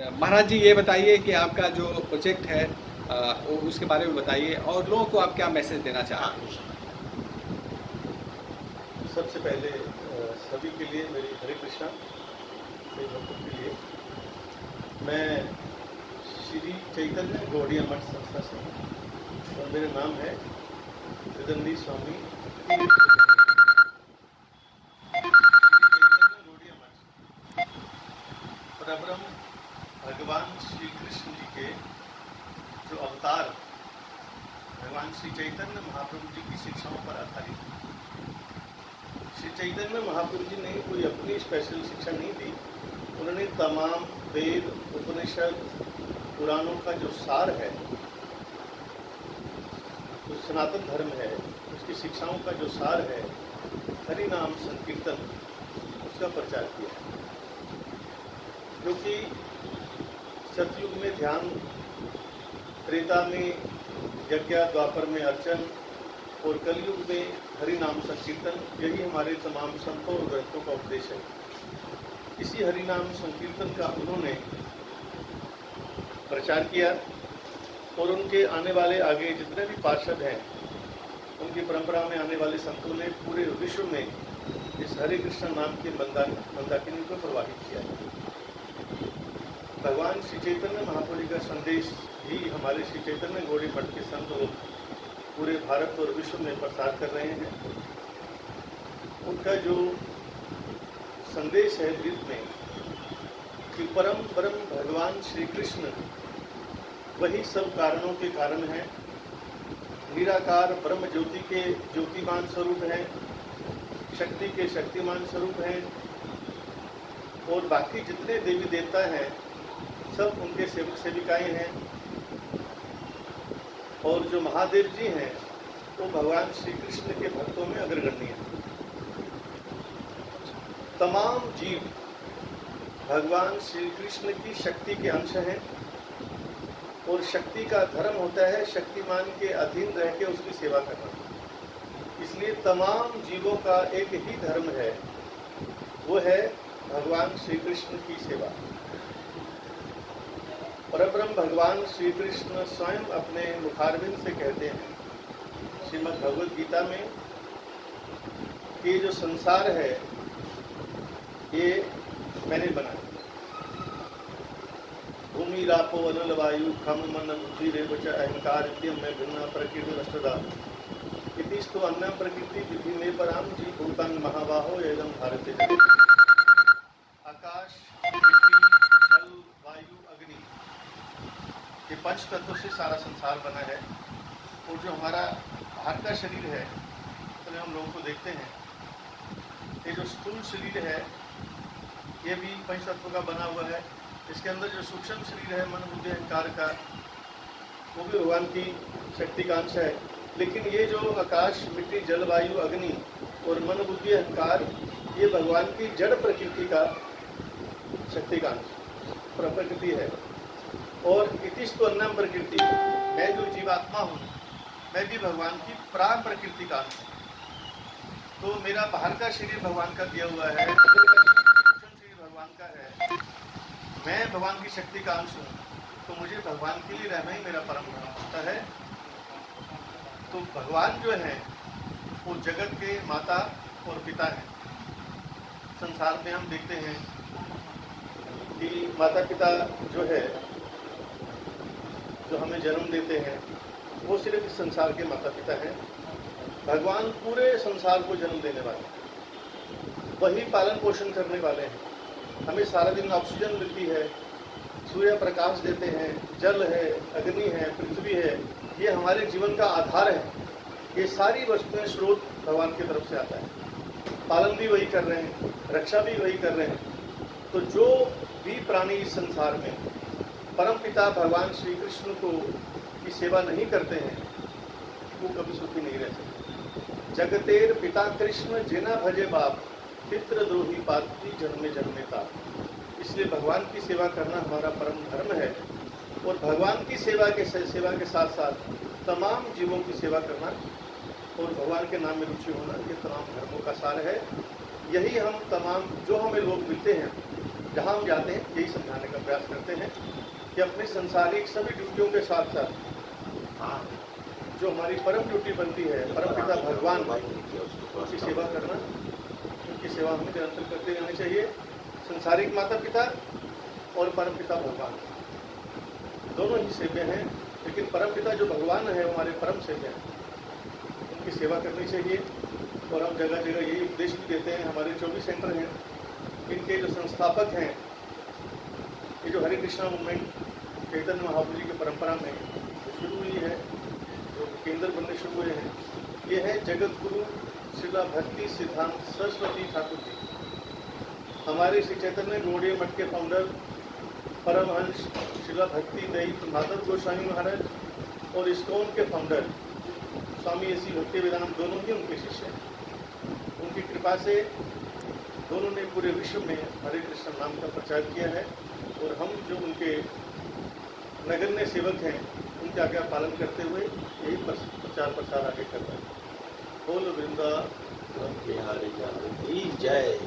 महाराज जी ये बताइए कि आपका जो प्रोजेक्ट है उसके बारे में बताइए और लोगों को आप क्या मैसेज देना चाहते हैं? सबसे पहले सभी के लिए मेरी हरे कृष्णा सभी भक्तों के लिए मैं श्री चैतन्य गौड़िया मठ संस्था से हूँ और मेरा नाम है त्रिदंडी स्वामी चैतन्य गौड़िया मठ परब्रह्म भगवान श्री कृष्ण जी के जो अवतार भगवान श्री चैतन्य महाप्रभु जी की शिक्षाओं पर आधारित है। श्री चैतन्य महाप्रभु जी ने कोई अपनी स्पेशल शिक्षा नहीं दी, उन्होंने तमाम वेद उपनिषद पुराणों का जो सार है, जो सनातन धर्म है, उसकी शिक्षाओं का जो सार है, हरि नाम संकीर्तन, उसका प्रचार किया है। क्योंकि सतयुग में ध्यान, त्रेता में यज्ञ, द्वापर में अर्चन और कलयुग में हरि नाम संकीर्तन, यही हमारे तमाम संतों और ग्रंथों का उपदेश है। इसी हरि नाम संकीर्तन का उन्होंने प्रचार किया और उनके आने वाले आगे जितने भी पार्षद हैं, उनकी परंपरा में आने वाले संतों ने पूरे विश्व में इस हरे कृष्ण नाम के मंदाकिनी को प्रवाहित किया है। भगवान श्री चैतन्य महाप्रभु जी का संदेश ही हमारे श्री चैतन्य गौड़ी मठ के संत लोग पूरे भारत और विश्व में प्रसार कर रहे हैं। उनका जो संदेश है गीत में कि परम परम भगवान श्री कृष्ण वही सब कारणों के कारण हैं, निराकार ब्रह्म ज्योति के ज्योतिमान स्वरूप हैं, शक्ति के शक्तिमान स्वरूप हैं और बाकी जितने देवी देवता हैं सब उनके सेवक सेविकाएं हैं। और जो महादेव जी हैं वो भगवान श्री कृष्ण के भक्तों में अग्रगण्य हैं। तमाम जीव भगवान श्री कृष्ण की शक्ति के अंश हैं और शक्ति का धर्म होता है शक्तिमान के अधीन रह के उसकी सेवा करना। इसलिए तमाम जीवों का एक ही धर्म है, वो है भगवान श्री कृष्ण की सेवा। परब्रह्म भगवान श्री कृष्ण स्वयं अपने मुखारविंद से कहते हैं श्रीमद् भगवद गीता में कि जो संसार है ये मैंने बनाया। भूमि रापो अनल वायु खम मन बुद्धि रेवच अहंकार में भिन्ना प्रकृति अष्टदा इतिस्तु अन्नम प्रकृति विधि में पराम जी भूतान महाबाहो एवं भारत। आकाश, पृथ्वी, जल, वायु, अग्नि, ये पंच तत्वों से सारा संसार बना है। और जो हमारा बाहर का शरीर है, तो हम लोगों को देखते हैं, ये जो स्थूल शरीर है ये भी पंच तत्वों का बना हुआ है। इसके अंदर जो सूक्ष्म शरीर है मन बुद्धि अहंकार का, वो भी भगवान की शक्ति का अंश है। लेकिन ये जो आकाश, मिट्टी, जल, वायु, अग्नि और मन बुद्धि अहंकार, ये भगवान की जड़ प्रकृति का शक्ति का अंश प्रकृति है। और इतिस्तु अन्नम प्रकृति, मैं जो जीवात्मा हूँ मैं भी भगवान की प्राण प्रकृति का अंश हूँ। तो मेरा बाहर का शरीर भगवान का दिया हुआ है, सूक्ष्म शरीर भगवान का है, मैं भगवान की शक्ति का अंश हूँ, तो मुझे भगवान के लिए रहना ही मेरा परम धर्म होता है। तो भगवान जो है वो जगत के माता और पिता हैं। संसार में हम देखते हैं कि माता पिता जो है, जो हमें जन्म देते हैं, वो सिर्फ इस संसार के माता पिता हैं। भगवान पूरे संसार को जन्म देने वाले हैं, वही पालन पोषण करने वाले हैं। हमें सारा दिन ऑक्सीजन मिलती है, सूर्य प्रकाश देते हैं, जल है, अग्नि है, पृथ्वी है, ये हमारे जीवन का आधार है। ये सारी वस्तुएं स्रोत भगवान की तरफ से आता है। पालन भी वही कर रहे हैं, रक्षा भी वही कर रहे हैं। तो जो भी प्राणी इस संसार में परम पिता भगवान श्री कृष्ण को की सेवा नहीं करते हैं, वो कभी सुखी नहीं रह सकते। जगतेर पिता कृष्ण जिना भजे बाप, पितृद्रोही पाती जन्मे जन्मे ताप। इसलिए भगवान की सेवा करना हमारा परम धर्म है और भगवान की सेवा के साथ साथ तमाम जीवों की सेवा करना और भगवान के नाम में रुचि होना, ये तमाम धर्मों का सार है। यही हम तमाम जो हमें लोग मिलते हैं जहाँ हम जाते हैं यही समझाने का प्रयास करते हैं कि अपनी संसारिक सभी ड्यूटियों के साथ साथ जो हमारी परम ड्यूटी बनती है, परम पिता भगवान की सेवा करना, उनकी सेवा हमें निरंतर करते रहनी चाहिए। संसारिक माता पिता और परम पिता भगवान दोनों ही सेव्य हैं, लेकिन परम पिता जो भगवान है हमारे परम सेव्य हैं, उनकी सेवा करनी चाहिए। और हम जगह जगह यही उपदेश भी देते हैं। हमारे 24 सेंटर हैं, इनके जो संस्थापक हैं, ये जो हरे कृष्णा मूवमेंट चैतन्य महाप्रभु जी की परंपरा में शुरू हुई है, जो केंद्र बनने शुरू हुए हैं, ये है जगत गुरु श्रीला भक्ति सिद्धांत सरस्वती ठाकुर जी। हमारे श्री चैतन्य गौड़ीय मठ के फाउंडर परमहंस श्रीला भक्ति दैत माधव गोस्वामी महाराज और इस्कॉन के फाउंडर स्वामी एसी भक्ति वेदांत दोनों ही उनके शिष्य हैं। उनकी कृपा से दोनों ने पूरे विश्व में हरे कृष्ण नाम का प्रचार किया है और हम जो उनके नगण्य सेवक हैं, उनके आज्ञा पालन करते हुए यही प्रचार प्रसार आगे कर रहे हैं। बोल वृंदावन बिहारी लाल की जय।